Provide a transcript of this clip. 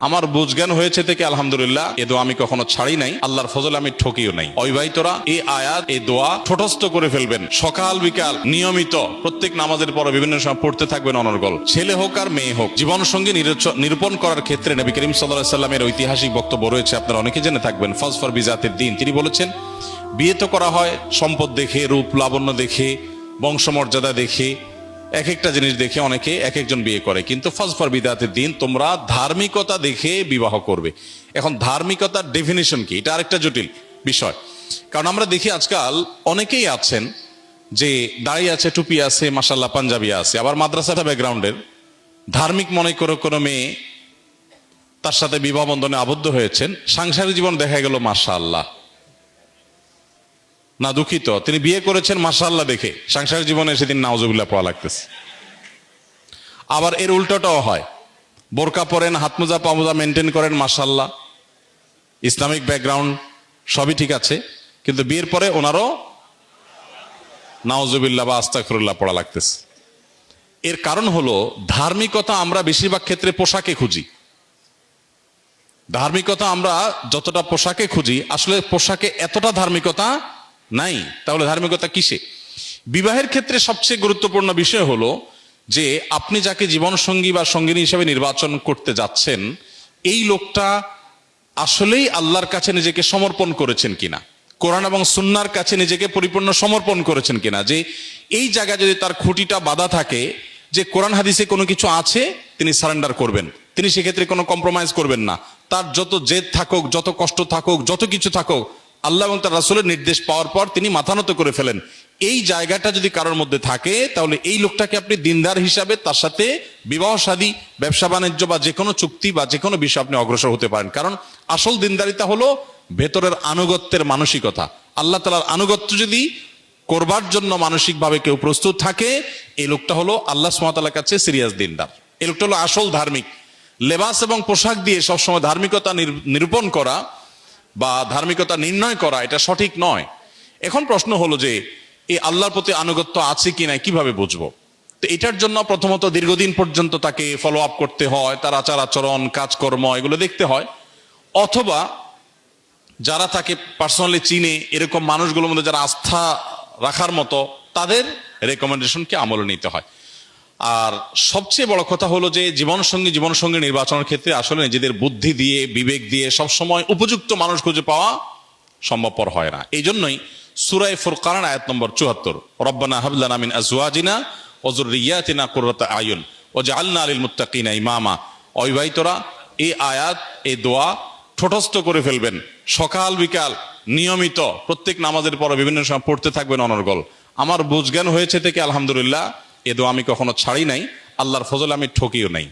আমার বুঝজ্ঞান হয়েছে থেকে আলহামদুলিল্লাহ, এ দোয়া আমি কখনো ছাড়ি নাই, আল্লাহর ফজলে আমি ঠকিও নাই। অবিবাহিতরা এই আয়াত, এই দোয়া ঠোঁটস্থ করে ফেলবেন, সকাল বিকাল নিয়মিত প্রত্যেক নামাজের পর বিভিন্ন সময় পড়তে থাকবেন অনর্গল। ছেলে হোক আর মেয়ে হোক, জীবন সঙ্গী নিরূপণ করার ক্ষেত্রে নবী করিম সাল্লাল্লাহু আলাইহি সাল্লামের ঐতিহাসিক বক্তব্য রয়েছে, আপনারা অনেকে জেনে থাকবেন। ফাজফার বিজাতিদ দ্বীন, তিনি বলেছেন বিয়ে তো করা হয় সম্পদ দেখে, রূপ লাবণ্য দেখে, বংশমর্যাদা দেখে, এক একটা জিনিস দেখে অনেকে এক একজন বিয়ে করে, কিন্তু ফাজফার বিদাতিদ দ্বীন, তোমরা ধার্মিকতা দেখে বিবাহ করবে। এখন ধার্মিকতার ডেফিনিশন কি, এটা আরেকটা জটিল বিষয়। কারণ আমরা দেখি আজকাল অনেকেই আছেন যে দাড়ি আছে, টুপি আছে, মাশাআল্লাহ পাঞ্জাবি আছে, আবার মাদ্রাসাটা ব্যাকগ্রাউন্ডের, ধার্মিক মনে করে কোনো মেয়ে তার সাথে বিবাহ বন্ধনে আবদ্ধ হয়েছেন, সাংসারিক জীবন দেখা গেল মাশাআল্লাহ না, দুঃখিত, তিনি বিয়ে করেছেন মাশাআল্লাহ দেখে, সাংসারিক জীবনে সেদিন নাউজুবিল্লাহ পাওয়া লাগতেছে। আবার এর উল্টোটাও হয়, বোরকা পরেন, হাত মোজা পা মোজা মেনটেন করেন মাশাআল্লাহ, ইসলামিক ব্যাকগ্রাউন্ড সবই ঠিক আছে, কিন্তু বিয়ের পরে ওনারও নাউজুবিল্লাহ বা আস্তাগফিরুল্লাহ পড়া লাগতেছে। এর কারণ হলো ধার্মিকতা আমরা বেশিরভাগ ক্ষেত্রে পোশাকে খুঁজি। ধার্মিকতা আমরা যতটা পোশাকে খুঁজি, আসলে পোশাকে এতটা ধার্মিকতা নাই। তাহলে ধার্মিকতা কিসে? বিবাহের ক্ষেত্রে সবচেয়ে গুরুত্বপূর্ণ বিষয় হলো যে আপনি যাকে জীবন সঙ্গী বা সঙ্গিনী হিসেবে নির্বাচন করতে যাচ্ছেন, এই লোকটা আসলেই আল্লাহর কাছে নিজেকে সমর্পণ করেছেন কিনা, কোরআন এবং সুন্নাহর কাছে নিজেকে পরিপূর্ণ সমর্পণ করেছেন কিনা। যে এই জায়গায় যদি তার খুঁটিটা বাঁধা থাকে যে কোরআন হাদিসে কোনো কিছু আছে, তিনি সারেন্ডার করবেন, তিনি সেক্ষেত্রে কোনো কম্প্রোমাইজ করবেন না। তার যত জেদ থাকুক, যত কষ্ট থাকুক, যত কিছু থাকুক, আল্লাহ এবং তার রাসূলের নির্দেশ পাওয়ার পর তিনি মাথা নত করে ফেলেন। এই জায়গাটা যদি কারোর মধ্যে থাকে, তাহলে এই লোকটাকে আপনি দিনদার হিসাবে তার সাথে বিবাহ শাদী, ব্যবসা বাণিজ্য বা যে কোনো চুক্তি বা যে কোনো বিষয় আপনি অগ্রসর হতে পারেন। কারণ আসল দিনদারিতা হলো ভেতরের আনুগত্যের মানসিকতা। আল্লাহ তাআলার আনুগত্য যদি করবার জন্য মানসিকভাবে কেউ প্রস্তুত থাকে, এই লোকটা হলো আল্লাহ সুবহানাহু ওয়া তাআলার কাছে সিরিয়াস দিনদার, এই লোকটা হলো আসল ধার্মিক। লেবাস এবং পোশাক দিয়ে সবসময় ধার্মিকতা নিরূপণ করা বা ধার্মিকতা নির্ণয় করা, এটা সঠিক নয়। এখন প্রশ্ন হলো যে এই আল্লাহর প্রতি আনুগত্য আছে কি না, কিভাবে বুঝবো? তো এটার জন্য প্রথমত দীর্ঘদিন পর্যন্ত তাকে ফলো আপ করতে হয়, তার আচার আচরণ, কাজকর্ম এগুলো দেখতে হয়। অথবা যারা তাকে পার্সোনালি চিনে, এরকম মানুষগুলোর মধ্যে যারা আস্থা রাখার মতো, তাদের রেকমেন্ডেশনকে আমলে নিতে হয়। আর সবচেয়ে বড় কথা হলো যে জীবনসঙ্গী নির্বাচনের ক্ষেত্রে আসলে নিজেদের বুদ্ধি দিয়ে, বিবেক দিয়ে সবসময় উপযুক্ত মানুষ খুঁজে পাওয়া সম্ভবপর হয় না। এই জন্যই সূরা ফুরকান আয়াত নম্বর ৭৪, রব্বানা হাব লানা মিন আজওয়াজিনা ওয়া যুররিয়াতিনা কুররাতা আয়ুন ওয়াজআলনা লিল মুত্তাকিনা ইমামা। অবিবাহিতরা এই আয়াত, এই দোয়া ঠোঁটস্থ করে ফেলবেন, সকাল বিকাল নিয়মিত প্রত্যেক নামাজের পর বিভিন্ন সময় পড়তে থাকবেন অনর্গল। আমার বুঝজ্ঞান হয়েছে থেকে আলহামদুলিল্লাহ, এ দোয়া আমি কখনো ছাড়ি নাই, আল্লাহর ফজলে আমি ঠকিও নাই।